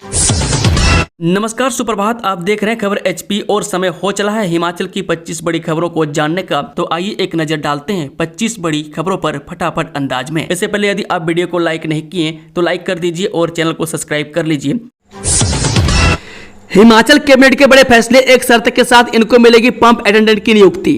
नमस्कार, सुप्रभात। आप देख रहे हैं खबर एचपी और समय हो चला है हिमाचल की 25 बड़ी खबरों को जानने का। तो आइए एक नजर डालते हैं 25 बड़ी खबरों पर फटाफट अंदाज में। इससे पहले यदि आप वीडियो को लाइक नहीं किए तो लाइक कर दीजिए और चैनल को सब्सक्राइब कर लीजिए। हिमाचल कैबिनेट के बड़े फैसले, एक शर्त के साथ इनको मिलेगी पंप अटेंडेंट की नियुक्ति।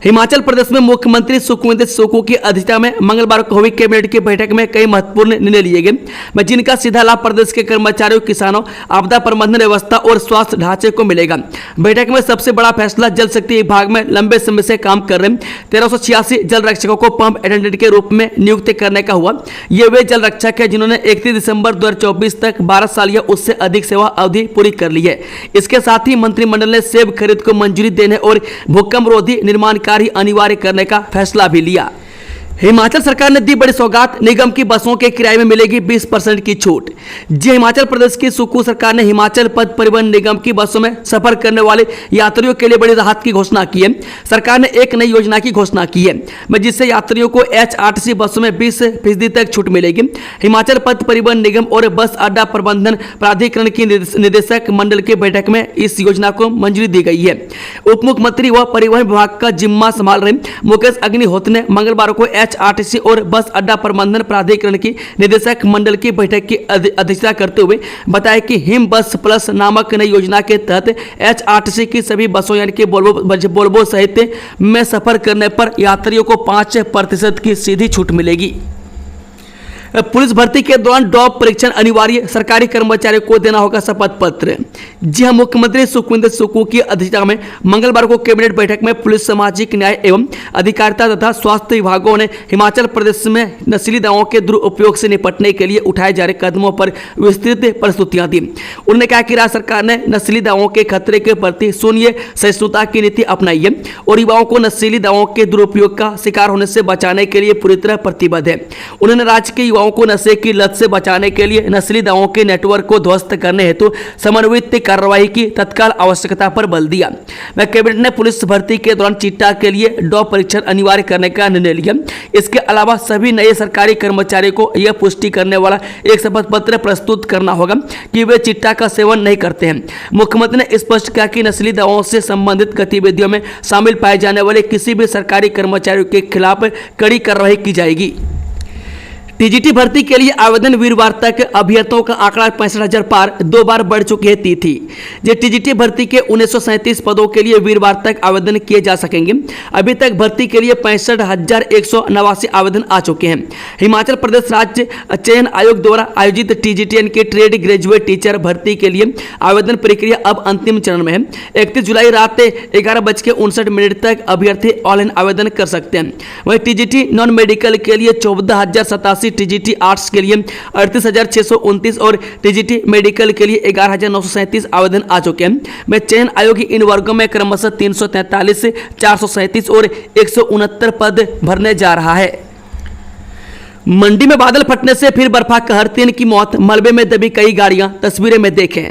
हिमाचल प्रदेश में मुख्यमंत्री सुखविंदर सुक्खू की अध्यक्षता में मंगलवार को हुई कैबिनेट की बैठक में कई महत्वपूर्ण निर्णय लिए गए, जिनका सीधा लाभ प्रदेश के कर्मचारियों, किसानों, आपदा प्रबंधन व्यवस्था और स्वास्थ्य ढांचे को मिलेगा। बैठक में सबसे बड़ा फैसला जल शक्ति विभाग में लंबे समय से काम कर रहे 1386 जल रक्षकों को पंप अटेंडेंट के रूप में नियुक्त करने का हुआ। ये वे जल रक्षक है जिन्होंने 31 दिसंबर 2024 तक 12 साल या उससे अधिक सेवा अवधि पूरी कर ली है। इसके साथ ही मंत्रिमंडल ने सेब खरीद को मंजूरी देने और भूकंप रोधी निर्माण कार्य अनिवार्य करने का फैसला भी लिया। हिमाचल सरकार ने दी बड़ी सौगात, निगम की बसों के किराए में मिलेगी 20% की छूट। जी, हिमाचल प्रदेश की सुक्खू सरकार ने हिमाचल पथ परिवहन निगम की बसों में सफर करने वाले यात्रियों के लिए बड़ी राहत की घोषणा की है। सरकार ने एक नई योजना की घोषणा की है, जिससे यात्रियों को HRTC बसों में 20% तक छूट मिलेगी। हिमाचल पथ परिवहन निगम और बस अड्डा प्रबंधन प्राधिकरण की निदेशक मंडल की बैठक में इस योजना को मंजूरी दी गई है। उप मुख्यमंत्री व परिवहन विभाग का जिम्मा संभाल रहे मुकेश अग्निहोत्री ने मंगलवार को HRTC और बस अड्डा प्रबंधन प्राधिकरण की निदेशक मंडल की बैठक की अध्यक्षता करते हुए बताया कि हिम बस प्लस नामक नई योजना के तहत HRTC की सभी बसों यानी कि वोल्वो सहित में सफर करने पर यात्रियों को 5% की सीधी छूट मिलेगी। पुलिस भर्ती के दौरान डॉप परीक्षण अनिवार्य, सरकारी कर्मचारियों को देना होगा शपथ पत्र। जी हां, मुख्यमंत्री सुखविंदर सुक्खू की अध्यक्षता में मंगलवार को कैबिनेट बैठक में पुलिस, सामाजिक न्याय एवं अधिकारिता तथा स्वास्थ्य विभागों ने हिमाचल प्रदेश में नशीली दवाओं के दुरुपयोग से निपटने के लिए उठाए जा रहे कदमों पर विस्तृत प्रस्तुतियां दी। उन्होंने कहा कि राज्य सरकार ने नशीली दवाओं के खतरे के प्रति शून्य सहिष्णुता की नीति अपनाई है और युवाओं को नशीली दवाओं के दुरुपयोग का शिकार होने से बचाने के लिए पूरी तरह प्रतिबद्ध है। उन्होंने राज्य के युवाओं को नशे की लत से बचाने के लिए नस्ली दवाओं के नेटवर्क को ध्वस्त करने हेतु समन्वित कार्रवाई की तत्काल आवश्यकता पर बल दिया। वह कैबिनेट ने पुलिस भर्ती के दौरान चिट्टा के लिए डॉप परीक्षण अनिवार्य करने का निर्णय लिया। इसके अलावा सभी नए सरकारी कर्मचारियों को यह पुष्टि करने वाला एक शपथ पत्र प्रस्तुत करना होगा कि वे चिट्टा का सेवन नहीं करते हैं। मुख्यमंत्री ने स्पष्ट किया कि नस्ली दवाओं से संबंधित गतिविधियों में शामिल पाए जाने वाले किसी भी सरकारी कर्मचारियों के खिलाफ कड़ी कार्रवाई की जाएगी। टीजीटी भर्ती के लिए आवेदन वीरवार तक, अभ्यर्थियों का आंकड़ा 65,000 पार 2 बार बढ़ चुकी है तिथि। जो टीजीटी भर्ती के 1937 पदों के लिए वीरवार तक आवेदन किए जा सकेंगे। अभी तक भर्ती के लिए 65,189 आवेदन आ चुके हैं। हिमाचल प्रदेश राज्य चयन आयोग द्वारा आयोजित टीजीटीएन के ट्रेड ग्रेजुएट टीचर भर्ती के लिए आवेदन प्रक्रिया अब अंतिम चरण में है। 31 जुलाई रात 11:59 तक अभ्यर्थी ऑनलाइन आवेदन कर सकते हैं। वहीं टीजीटी नॉन मेडिकल के लिए 14,087, टीजीटी आर्ट्स के लिए 38,629 और टीजीटी मेडिकल के लिए 11,937 आवेदन आ चुके हैं। मैं चयन आयोग इन वर्गों में क्रमशः 343, 437 और 169 पद भरने जा रहा है। मंडी में बादल फटने से फिर बर्फा कहर, 3 की मौत, मलबे में दबी कई गाड़ियां, तस्वीरें में देखें।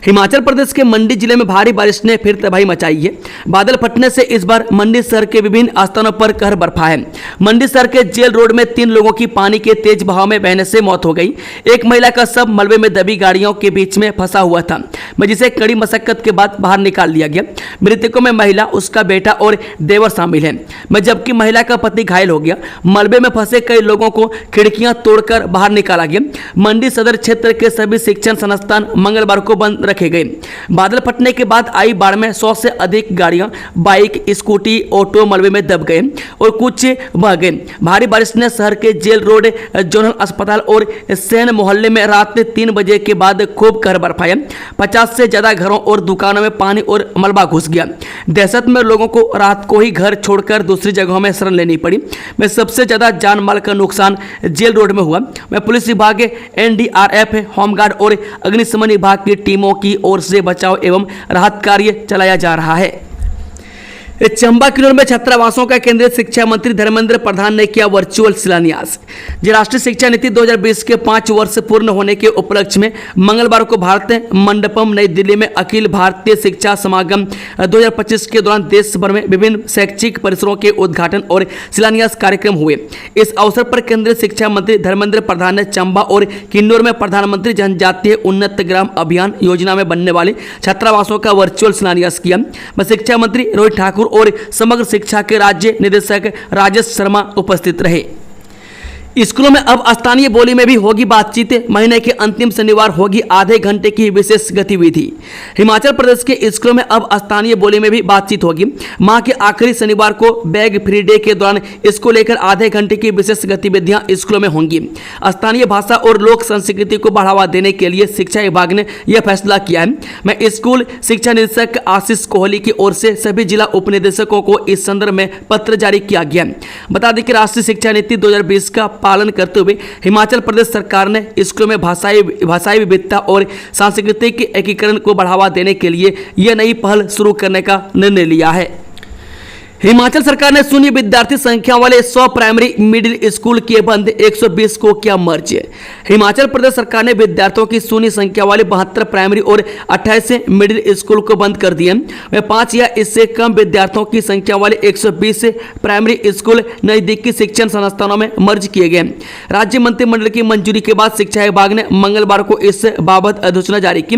हिमाचल प्रदेश के मंडी जिले में भारी बारिश ने फिर तबाही मचाई है। बादल फटने से इस बार मंडी शहर के विभिन्न स्थानों पर कहर बर्फा है। मंडी शहर के जेल रोड में 3 लोगों की पानी के तेज बहाव में बहने से मौत हो गई। एक महिला का शव मलबे में दबी गाड़ियों के बीच में फंसा हुआ था, जिसे कड़ी मशक्कत के बाद बाहर निकाल लिया गया। मृतकों में महिला, उसका बेटा और देवर शामिल है, जबकि महिला का पति घायल हो गया। मलबे में फंसे कई लोगों को खिड़कियां तोड़कर बाहर निकाला गया। मंडी सदर क्षेत्र के सभी शिक्षण संस्थान मंगलवार को बंद रखे गए। बादल फटने के बाद आई बाढ़ में 100 से अधिक गाड़ियां, बाइक, स्कूटी, ऑटो मलबे में दब गए और कुछ बह गए। भारी बारिश ने शहर के जेल रोड, जोनल अस्पताल और सैन मोहल्ले में रात 3 बजे के बाद खूब कहर बरपाया। 50 से ज्यादा घरों और दुकानों में पानी और मलबा घुस गया। दहशत में लोगों को रात को ही घर छोड़कर दूसरी जगहों में शरण लेनी पड़ी। में सबसे ज्यादा जान माल का नुकसान जेल रोड में हुआ। मैं पुलिस विभाग, NDRF, होमगार्ड और अग्निशमन विभाग की टीमों की ओर से बचाव एवं राहत कार्य चलाया जा रहा है। चंबा किन्नौर में छात्रावासों का केंद्रीय शिक्षा मंत्री धर्मेंद्र प्रधान ने किया वर्चुअल शिलान्यास। राष्ट्रीय शिक्षा नीति 2020 के 5 वर्ष पूर्ण होने के उपलक्ष्य में मंगलवार को भारत मंडपम नई दिल्ली में अखिल भारतीय शिक्षा समागम 2025 के दौरान देश भर में विभिन्न शैक्षिक परिसरों के उद्घाटन और शिलान्यास कार्यक्रम हुए। इस अवसर पर केंद्रीय शिक्षा मंत्री धर्मेंद्र प्रधान ने चंबा और किन्नौर में प्रधानमंत्री जनजातीय उन्नत ग्राम अभियान योजना में बनने वाले छात्रावासों का वर्चुअल शिलान्यास किया। शिक्षा मंत्री रोहित ठाकुर और समग्र शिक्षा के राज्य निदेशक राजेश शर्मा उपस्थित रहे। स्कूलों में अब स्थानीय बोली में भी होगी बातचीत। महीने के अंतिम शनिवार होगी आधे घंटे की विशेष गतिविधि। हिमाचल प्रदेश के स्कूलों में अब स्थानीय बोली में भी बातचीत होगी। माह के आखिरी शनिवार को बैग फ्री डे के दौरान इसको लेकर आधे घंटे की विशेष गतिविधियां स्कूलों में होंगी। स्थानीय भाषा और लोक संस्कृति को बढ़ावा देने के लिए शिक्षा विभाग ने यह फैसला किया है। मैं स्कूल शिक्षा निदेशक आशीष कोहली की ओर से सभी जिला उप निदेशकों को इस संदर्भ में पत्र जारी किया गया। बता दें कि राष्ट्रीय शिक्षा नीति 2020 का पालन करते हुए हिमाचल प्रदेश सरकार ने स्कूलों में भाषाई विविधता और सांस्कृतिक एकीकरण को बढ़ावा देने के लिए यह नई पहल शुरू करने का निर्णय लिया है। हिमाचल सरकार ने शून्य विद्यार्थी संख्या वाले 100 प्राइमरी मिडिल स्कूल किए बंद, 120 को किया मर्ज। हिमाचल प्रदेश सरकार ने विद्यार्थियों की शून्य संख्या वाले 72 प्राइमरी और 28 मिडिल स्कूल को बंद कर दिए। वे 5 या इससे कम विद्यार्थियों की संख्या वाले 120 प्राइमरी स्कूल नजदीकी शिक्षण संस्थानों में मर्ज किए गए। राज्य मंत्रिमंडल की मंजूरी के बाद शिक्षा विभाग ने मंगलवार को इस बाबत अधिसूचना जारी की।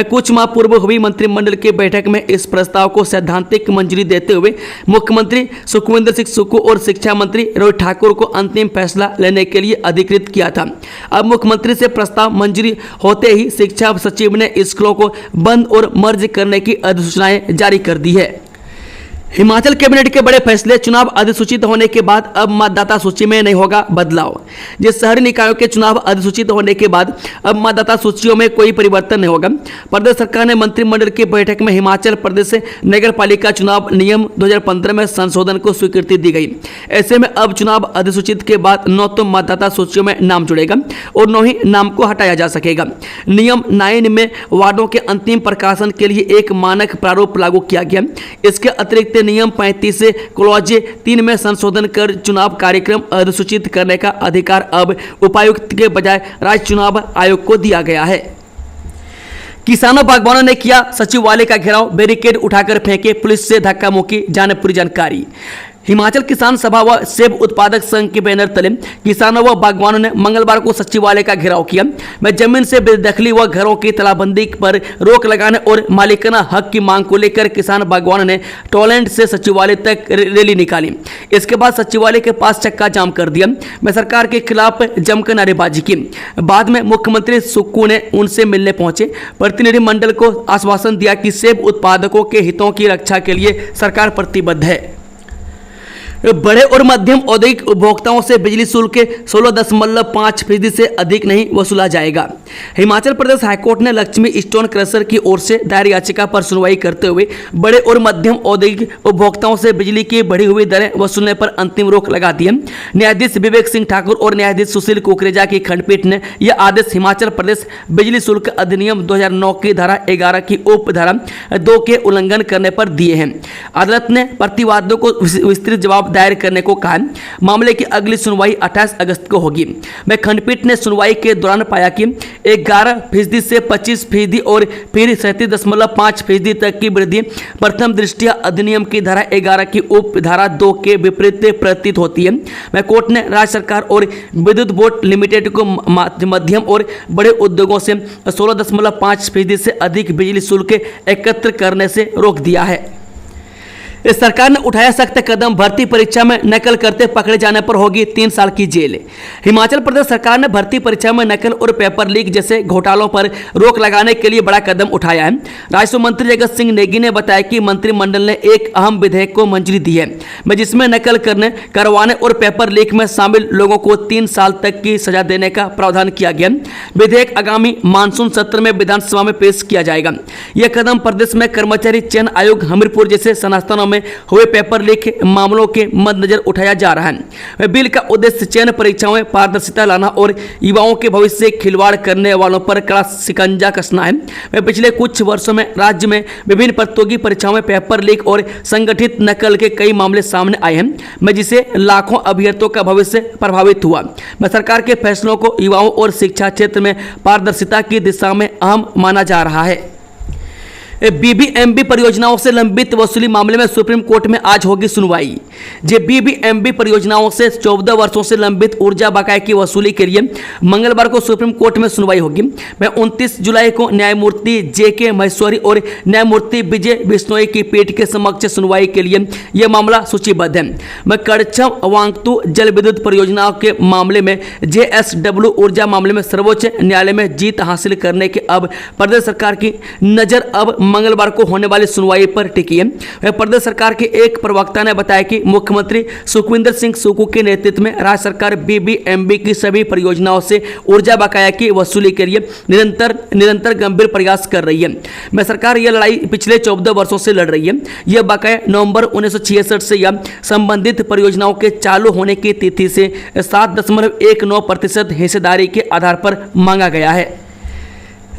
कुछ माह पूर्व हुई मंत्रिमंडल की बैठक में इस प्रस्ताव को सैद्धांतिक मंजूरी देते हुए मुख्यमंत्री सुखविंदर सिंह सुक्खू और शिक्षा मंत्री रोहित ठाकुर को अंतिम फैसला लेने के लिए अधिकृत किया था। अब मुख्यमंत्री से प्रस्ताव मंजूरी होते ही शिक्षा सचिव ने स्कूलों को बंद और मर्ज करने की अधिसूचनाएं जारी कर दी है। हिमाचल कैबिनेट के बड़े फैसले। चुनाव अधिसूचित होने के बाद अब मतदाता सूची में नहीं होगा बदलाव। जिस शहरी निकायों के चुनाव अधिसूचित होने के बाद अब मतदाता सूचियों में कोई परिवर्तन नहीं होगा। प्रदेश सरकार ने मंत्रिमंडल की बैठक में हिमाचल प्रदेश नगर पालिका चुनाव नियम 2015 में संशोधन को स्वीकृति दी गई। ऐसे में अब चुनाव अधिसूचित के बाद न तो मतदाता सूचियों में नाम जुड़ेगा और न ही नाम को हटाया जा सकेगा। नियम 9 में वार्डों के अंतिम प्रकाशन के लिए एक मानक प्रारूप लागू किया गया। इसके अतिरिक्त नियम 35 क्लॉज 3 में संशोधन कर चुनाव कार्यक्रम अधिसूचित करने का अधिकार अब उपायुक्त के बजाय राज्य चुनाव आयोग को दिया गया है। किसानों बागवानों ने किया सचिवालय का घेराव, बैरिकेड उठाकर फेंके, पुलिस से धक्का मुक्की। जाने पूरी जानकारी। हिमाचल किसान सभा व सेब उत्पादक संघ के बैनर तले किसानों व बागवानों ने मंगलवार को सचिवालय का घेराव किया। जमीन से बेदखली व घरों की तालाबंदी पर रोक लगाने और मालिकाना हक की मांग को लेकर किसान बागवानों ने टोलैंड से सचिवालय तक रैली निकाली। इसके बाद सचिवालय के पास चक्का जाम कर दिया। सरकार के खिलाफ जमकर नारेबाजी की। बाद में मुख्यमंत्री सुक्खू ने उनसे मिलने पहुंचे। प्रतिनिधिमंडल को आश्वासन दिया कि सेब उत्पादकों के हितों की रक्षा के लिए सरकार प्रतिबद्ध है। बड़े और मध्यम औद्योगिक उपभोक्ताओं से बिजली शुल्क 16.5% से अधिक नहीं वसूला जाएगा। हिमाचल प्रदेश हाईकोर्ट ने लक्ष्मी स्टोन क्रशर की ओर से दायर याचिका पर सुनवाई करते हुए बड़े और मध्यम औद्योगिक उपभोक्ताओं से बिजली की बढ़ी हुई दरें वसूलने पर अंतिम रोक लगा दी है। न्यायाधीश विवेक सिंह ठाकुर और न्यायाधीश सुशील कुकरेजा की खंडपीठ ने यह आदेश हिमाचल प्रदेश बिजली शुल्क अधिनियम 2009 की धारा 11 की उप धारा 2 के उल्लंघन करने पर दिए हैं। अदालत ने प्रतिवादियों को विस्तृत जवाब दायर करने को कहा। मामले की अगली सुनवाई 28 अगस्त को होगी। खंडपीठ ने सुनवाई के दौरान पाया कि 11% से 25% और फिर 37.5% तक की वृद्धि प्रथम दृष्टया अधिनियम की धारा 11 की उप धारा 2 के विपरीत प्रतीत होती है। कोर्ट ने राज्य सरकार और विद्युत बोर्ड लिमिटेड को मध्यम और बड़े उद्योगों से 16.5% से अधिक बिजली शुल्क एकत्र करने से रोक दिया है। सरकार ने उठाया सख्त कदम। भर्ती परीक्षा में नकल करते पकड़े जाने पर होगी 3 साल की जेल। हिमाचल प्रदेश सरकार ने भर्ती परीक्षा में नकल और पेपर लीक जैसे घोटालों पर रोक लगाने के लिए बड़ा कदम उठाया है। राजस्व मंत्री जगत सिंह नेगी ने बताया कि मंत्रिमंडल ने एक अहम विधेयक को मंजूरी दी है, जिसमें नकल करवाने और पेपर लीक में शामिल लोगों को 3 साल तक की सजा देने का प्रावधान किया गया। विधेयक आगामी मानसून सत्र में विधानसभा में पेश किया जाएगा। यह कदम प्रदेश में कर्मचारी चयन आयोग हमीरपुर जैसे संस्थानों में हुए पेपर लीक मामलों के मद्देनजर उठाया जा रहा है। बिल का उद्देश्य चयन परीक्षाओं में पारदर्शिता लाना और युवाओं के भविष्य से खिलवाड़ करने वालों पर कड़ा शिकंजा कसना है। पिछले कुछ वर्षों में राज्य में विभिन्न प्रतियोगी परीक्षाओं में पेपर लीक और संगठित नकल के कई मामले सामने आए हैं, जिससे लाखों अभ्यर्थियों का भविष्य प्रभावित हुआ। सरकार के फैसलों को युवाओं और शिक्षा क्षेत्र में पारदर्शिता की दिशा में अहम माना जा रहा है। बीबीएमबी परियोजनाओं से लंबित वसूली मामले में सुप्रीम कोर्ट में आज होगी सुनवाई। बीबीएमबी परियोजनाओं से 14 वर्षों से लंबित ऊर्जा बकाये की वसूली के लिए मंगलवार को सुप्रीम कोर्ट में सुनवाई होगी। 29 जुलाई को न्यायमूर्ति जेके महेश्वरी और न्यायमूर्ति विजय बिश्नोई की पीठ के समक्ष सुनवाई के लिए यह मामला सूचीबद्ध है। कड़छम वांगतू जल विद्युत परियोजनाओं के मामले में जेएसडब्ल्यू ऊर्जा मामले में सर्वोच्च न्यायालय में जीत हासिल करने के अब प्रदेश सरकार की नजर अब मंगलवार को होने वाली सुनवाई पर टिकी है। प्रदेश सरकार के एक प्रवक्ता ने बताया कि मुख्यमंत्री सुखविंदर सिंह सुक्खू के नेतृत्व में राज्य सरकार बीबीएमबी की सभी परियोजनाओं से ऊर्जा बकाया की वसूली के लिए निरंतर गंभीर प्रयास कर रही है। सरकार यह लड़ाई पिछले 14 वर्षों से लड़ रही है। यह बकाया नवंबर 1966 से या संबंधित परियोजनाओं के चालू होने की तिथि से 7.19% हिस्सेदारी के आधार पर मांगा गया है।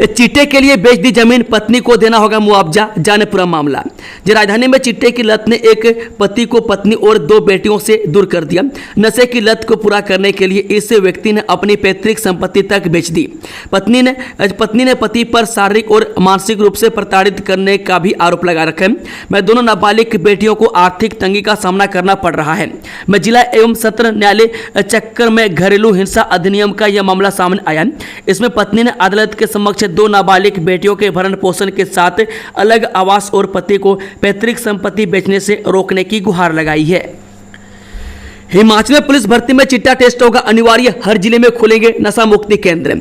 चिट्टे के लिए बेच दी जमीन, पत्नी को देना होगा मुआवजा, जाने पूरा मामला। राजधानी में चिट्टे की लत ने एक पति को पत्नी और 2 बेटियों से दूर कर दिया। नशे की लत को पूरा करने के लिए इस व्यक्ति ने अपनी पैतृक संपत्ति तक बेच दी। पत्नी ने पति पर शारीरिक और मानसिक रूप से प्रताड़ित करने का भी आरोप लगा रखा है। दोनों नाबालिग बेटियों को आर्थिक तंगी का सामना करना पड़ रहा है। जिला एवं सत्र न्यायालय चक्कर में घरेलू हिंसा अधिनियम का यह मामला सामने आया। इसमें पत्नी ने अदालत के समक्ष 2 नाबालिग बेटियों के भरण पोषण के साथ अलग आवास और पति को पैतृक संपत्ति बेचने से रोकने की गुहार लगाई है। हिमाचल में पुलिस भर्ती में चिट्टा टेस्ट होगा अनिवार्य, हर जिले में खुलेंगे नशा मुक्ति केंद्र।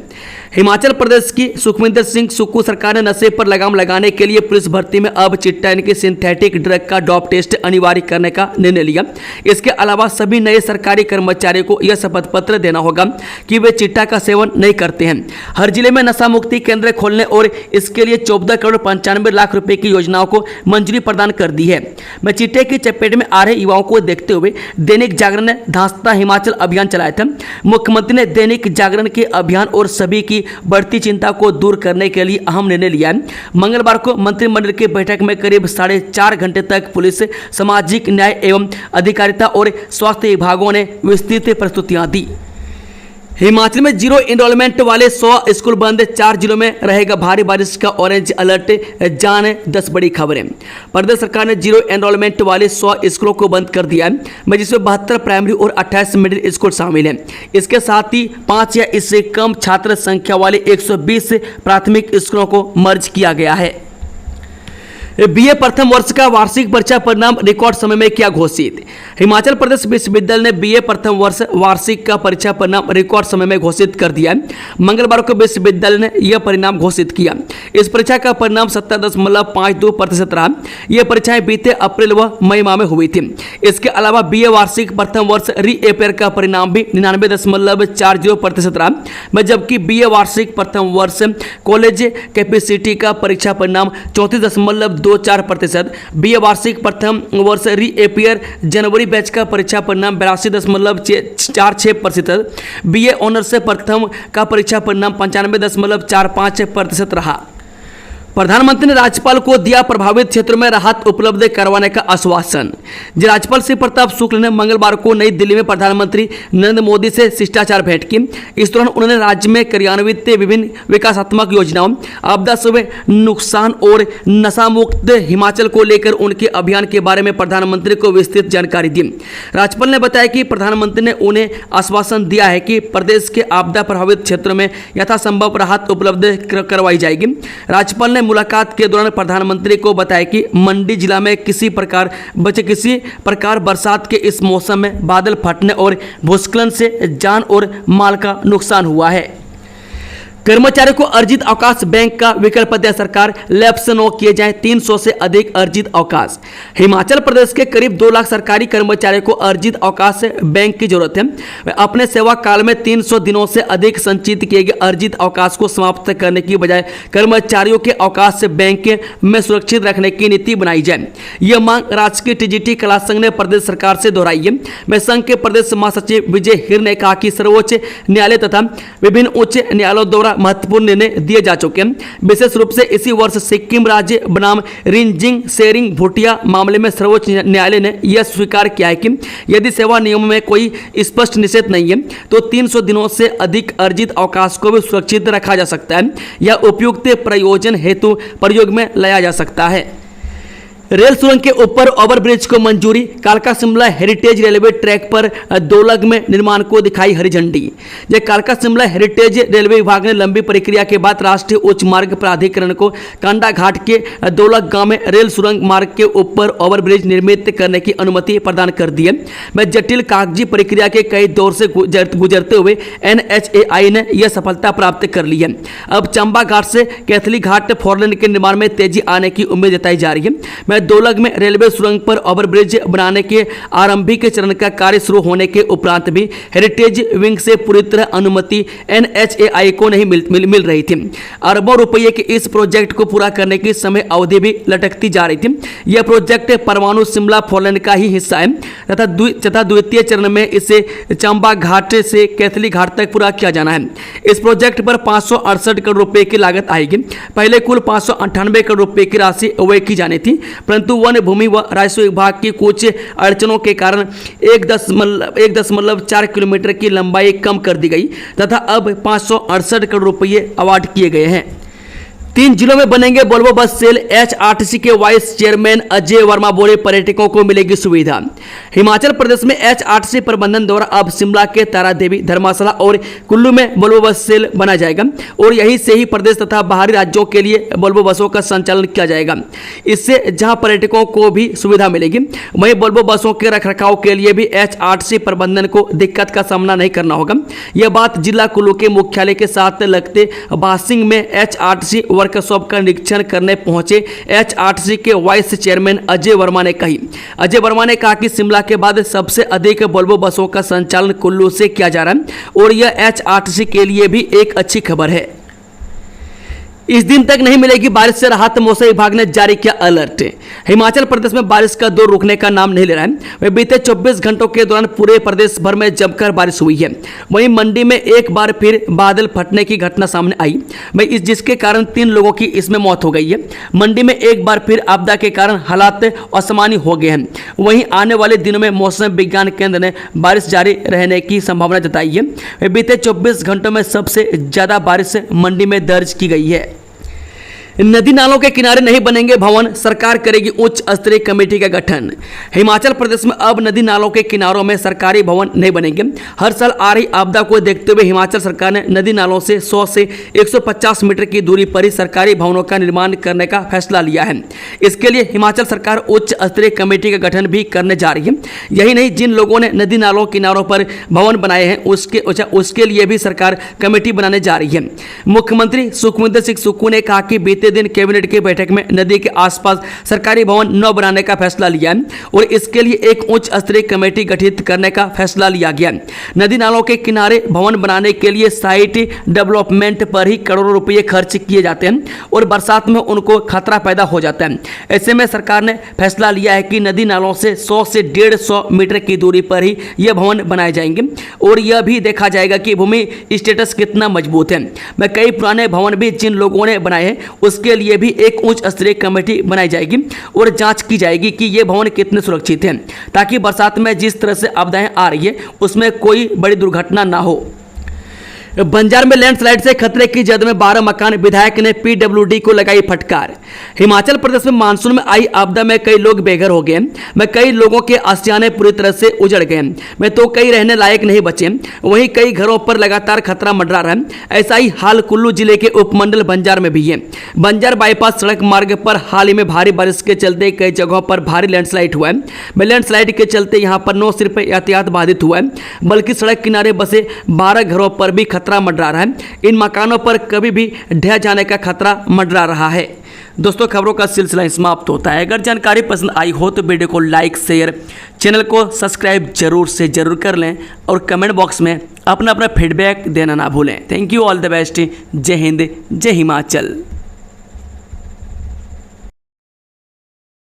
हिमाचल प्रदेश की सुखविंदर सिंह सुक्खू सरकार ने नशे पर लगाम लगाने के लिए पुलिस भर्ती में अब चिट्टा यानी कि सिंथेटिक ड्रग का डॉप टेस्ट अनिवार्य करने का निर्णय लिया। इसके अलावा सभी नए सरकारी कर्मचारियों को यह शपथ पत्र देना होगा कि वे चिट्टा का सेवन नहीं करते हैं। हर जिले में नशा मुक्ति केंद्र खोलने और इसके लिए 14 करोड़ 95 लाख रुपए की योजनाओं को मंजूरी प्रदान कर दी है। चिट्टे की चपेट में आ रहे युवाओं को देखते हुए दैनिक जागरण ने धांसता हिमाचल अभियान चलाया था। मुख्यमंत्री ने दैनिक जागरण के अभियान और सभी की बढ़ती चिंता को दूर करने के लिए अहम निर्णय लिया है। मंगलवार को मंत्रिमंडल की बैठक में करीब 4.5 घंटे तक पुलिस, सामाजिक न्याय एवं अधिकारिता और स्वास्थ्य विभागों ने विस्तृत प्रस्तुतियां दी। हिमाचल में जीरो एनरोलमेंट वाले 100 स्कूल बंद, 4 जिलों में रहेगा भारी बारिश का ऑरेंज अलर्ट, जाने 10 बड़ी खबरें। प्रदेश सरकार ने जीरो एनरोलमेंट वाले 100 स्कूलों को बंद कर दिया है, जिसमें 72 प्राइमरी और 28 मिडिल स्कूल शामिल हैं। इसके साथ ही 5 या इससे कम छात्र संख्या वाले 120 प्राथमिक स्कूलों को मर्ज किया गया है। बीए प्रथम वर्ष का वार्षिक परीक्षा परिणाम रिकॉर्ड समय में किया घोषित। हिमाचल प्रदेश विश्वविद्यालय ने बीए प्रथम वर्ष वार्षिक का परीक्षा परिणाम रिकॉर्ड समय में घोषित कर दिया है। मंगलवार को विश्वविद्यालय ने यह परिणाम घोषित किया। इस परीक्षा का परिणाम 70.52% रहा। यह परीक्षाएं बीते अप्रैल व मई माह में हुई थी। इसके अलावा बीए वार्षिक प्रथम वर्ष री-अपेयर का परिणाम भी 99.40% रहा, जबकि बीए वार्षिक प्रथम वर्ष कॉलेज कैपेसिटी का परीक्षा परिणाम 34.24%। बीए वार्षिक प्रथम वर्ष री-अपेयर जनवरी बैच का परीक्षा परिणाम 82.46%। बीए ऑनर्स प्रथम का परीक्षा परिणाम 95.45% रहा। प्रधानमंत्री ने राज्यपाल को दिया प्रभावित क्षेत्रों में राहत उपलब्ध करवाने का आश्वासन। राज्यपाल श्री प्रताप शुक्ल ने मंगलवार को नई दिल्ली में प्रधानमंत्री नरेंद्र मोदी से शिष्टाचार भेंट की। इस दौरान उन्होंने राज्य में क्रियान्वित विभिन्न विकासात्मक योजनाओं, आपदा से हुए नुकसान और नशा मुक्त हिमाचल को लेकर उनके अभियान के बारे में प्रधानमंत्री को विस्तृत जानकारी दी। राज्यपाल ने बताया कि प्रधानमंत्री ने उन्हें आश्वासन दिया है कि प्रदेश के आपदा प्रभावित क्षेत्रों में यथासंभव राहत उपलब्ध करवाई जाएगी। राज्यपाल ने मुलाकात के दौरान प्रधानमंत्री को बताया कि मंडी जिला में किसी प्रकार बरसात के इस मौसम में बादल फटने और भूस्खलन से जान और माल का नुकसान हुआ है। कर्मचारियों को अर्जित अवकाश बैंक का विकल्प दे सरकार, लैब से नो किए जाएं 300 से अधिक अर्जित अवकाश। हिमाचल प्रदेश के करीब 2 लाख सरकारी कर्मचारियों को अर्जित अवकाश बैंक की जरूरत है। वे अपने सेवा काल में 300 दिनों से अधिक संचित किए गए अर्जित अवकाश को समाप्त करने की बजाय कर्मचारियों के अवकाश से बैंक में सुरक्षित रखने की नीति बनाई जाए। यह मांग राजकीय टीजीटी कला संघ ने प्रदेश सरकार से दोहराई है। मैं संघ के प्रदेश महासचिव विजय हिर ने कहा कि सर्वोच्च न्यायालय तथा विभिन्न उच्च न्यायालयों द्वारा महत्वपूर्ण निर्णय दिए जा चुके हैं। विशेष रूप से इसी वर्ष सिक्किम राज्य बनाम रिंजिंग शेरिंग भूटिया मामले में सर्वोच्च न्यायालय ने यह स्वीकार किया है कि यदि सेवा नियम में कोई स्पष्ट निषेध नहीं है तो 300 दिनों से अधिक अर्जित अवकाश को भी सुरक्षित रखा जा सकता है या उपयुक्त प्रयोजन हेतु प्रयोग में लाया जा सकता है। रेल सुरंग के ऊपर ओवरब्रिज को मंजूरी, कालका शिमला हेरिटेज रेलवे ट्रैक पर दोलग में निर्माण को दिखाई हरी झंडी। जय कालका शिमला हेरिटेज रेलवे विभाग ने लंबी प्रक्रिया के बाद राष्ट्रीय उच्च मार्ग प्राधिकरण को कांडा घाट के दोलग गांव में रेल सुरंग मार्ग के ऊपर ओवरब्रिज निर्मित करने की अनुमति प्रदान कर दी है। मैं जटिल कागजी प्रक्रिया के कई दौर से गुजरते हुए NHAI ने यह सफलता प्राप्त कर ली है। अब चंबा घाट से कैथली घाट फोरलेन के निर्माण में तेजी आने की उम्मीद जताई जा रही है। दोलग में रेलवे सुरंग पर ओवरब्रिज बनाने के आरंभिक चरण का कार्य शुरू होने के उपरांत भी हेरिटेज विंग से पूरी तरह अनुमति NHAI को नहीं मिल रही थी। अरबों रुपये के इस प्रोजेक्ट को पूरा करने की समय अवधि भी लटकती जा रही थी। यह प्रोजेक्ट परमाणु शिमला फोरलेन का ही हिस्सा है तथा द्वितीय चरण में इसे चंबा घाट से कैथली घाट तक पूरा किया जाना है। इस प्रोजेक्ट पर 568 करोड़ रुपए की लागत आएगी। पहले कुल 598 करोड़ रुपए की राशि व्यय की जानी थी, परंतु वन भूमि व राजस्व विभाग की कुछ अड़चनों के कारण 1.4 किलोमीटर की लंबाई कम कर दी गई तथा अब 568 करोड़ रुपये अवार्ड किए गए हैं। 3 जिलों में बनेंगे वोल्वो बस सेल, HRTC के वाइस चेयरमैन अजय वर्मा बोले पर्यटकों को मिलेगी सुविधा। हिमाचल प्रदेश में HRTC प्रबंधन द्वारा अब शिमला के तारा देवी, धर्मशाला और कुल्लू में वोल्वो बस सेल बना जाएगा और यहीं से ही प्रदेश तथा बाहरी राज्यों के लिए वोल्वो बसों का संचालन किया जाएगा। इससे जहां पर्यटकों को भी सुविधा मिलेगी वहीं वोल्वो बसों के रखरखाव के लिए भी HRTC प्रबंधन को दिक्कत का सामना नहीं करना होगा। यह बात जिला कुल्लू के मुख्यालय के साथ लगते बासिंग में HRTC वर्कशॉप का निरीक्षण करने पहुंचे HRTC के वाइस चेयरमैन अजय वर्मा ने कही। अजय वर्मा ने कहा कि शिमला के बाद सबसे अधिक वोल्वो बसों का संचालन कुल्लू से किया जा रहा है और यह HRTC के लिए भी एक अच्छी खबर है। इस दिन तक नहीं मिलेगी बारिश से राहत, मौसम विभाग ने जारी किया अलर्ट। हिमाचल प्रदेश में बारिश का दौर रुकने का नाम नहीं ले रहा है। वह बीते 24 घंटों के दौरान पूरे प्रदेश भर में जमकर बारिश हुई है। वहीं मंडी में एक बार फिर बादल फटने की घटना सामने आई, जिसके कारण 3 लोगों की इसमें मौत हो गई है। मंडी में एक बार फिर आपदा के कारण हालात असामान्य हो गए हैं। वहीं आने वाले दिनों में मौसम विज्ञान केंद्र ने बारिश जारी रहने की संभावना जताई है। बीते 24 घंटों में सबसे ज्यादा बारिश मंडी में दर्ज की गई है। नदी नालों के किनारे नहीं बनेंगे भवन, सरकार करेगी उच्च स्तरीय कमेटी का गठन। हिमाचल प्रदेश में अब नदी नालों के किनारों में सरकारी भवन नहीं बनेंगे। हर साल आ रही आपदा को देखते हुए हिमाचल सरकार ने नदी नालों से 100 से 150 मीटर की दूरी पर ही सरकारी भवनों का निर्माण करने का फैसला लिया है। इसके लिए हिमाचल सरकार उच्च स्तरीय कमेटी का गठन भी करने जा रही है। यही नहीं, जिन लोगों ने नदी नालों किनारों पर भवन बनाए हैं उसके लिए भी सरकार कमेटी बनाने जा रही है। मुख्यमंत्री सुखविंदर सिंह सुक्खू ने कहा कि बीते दिन कैबिनेट की बैठक में नदी के आसपास सरकारी भवन न बनाने का फैसला लिया है और इसके लिए एक उच्च स्तरीय कमेटी गठित करने का फैसला लिया गया। नदी नालों के किनारे भवन बनाने के लिए साइट डेवलपमेंट पर ही करोड़ों रुपए खर्च किए जाते हैं और बरसात में उनको खतरा पैदा हो जाता है। ऐसे में सरकार ने फैसला लिया है कि नदी नालों से 100 से 150 मीटर की दूरी पर ही यह भवन बनाए जाएंगे और यह भी देखा जाएगा कि भूमि स्टेटस कितना मजबूत है। मैं कई पुराने भवन भी जिन लोगों ने बनाए हैं उसके लिए भी एक उच्च स्तरीय कमेटी बनाई जाएगी और जांच की जाएगी कि ये भवन कितने सुरक्षित हैं, ताकि बरसात में जिस तरह से आपदाएं आ रही है उसमें कोई बड़ी दुर्घटना ना हो। बंजार में लैंडस्लाइड से खतरे की जद में 12 मकान, विधायक ने PWD को लगाई फटकार। हिमाचल प्रदेश में मानसून में आई आपदा में कई लोग बेघर हो गए हैं। कई लोगों के आशियाने पूरी तरह से उजड़ गए हैं। तो कई रहने लायक नहीं बचे। वहीं कई घरों पर लगातार खतरा मंडरा रहा है। ऐसा ही हाल कुल्लू जिले के उपमंडल बंजार में भी है। बंजार बाईपास सड़क मार्ग पर हाल ही में भारी बारिश के चलते कई जगहों पर भारी लैंडस्लाइड हुआ है। लैंडस्लाइड के चलते यहाँ पर न सिर्फ यातायात बाधित हुआ है बल्कि सड़क किनारे बसे 12 घरों पर भी खतरा मंडरा रहा है। इन मकानों पर कभी भी ढह जाने का खतरा मंडरा रहा है। दोस्तों, खबरों का सिलसिला समाप्त होता है। अगर जानकारी पसंद आई हो तो वीडियो को लाइक शेयर, चैनल को सब्सक्राइब जरूर से जरूर कर लें और कमेंट बॉक्स में अपना फीडबैक देना ना भूलें। Thank you, all the best. जय हिंद, जय हिमाचल।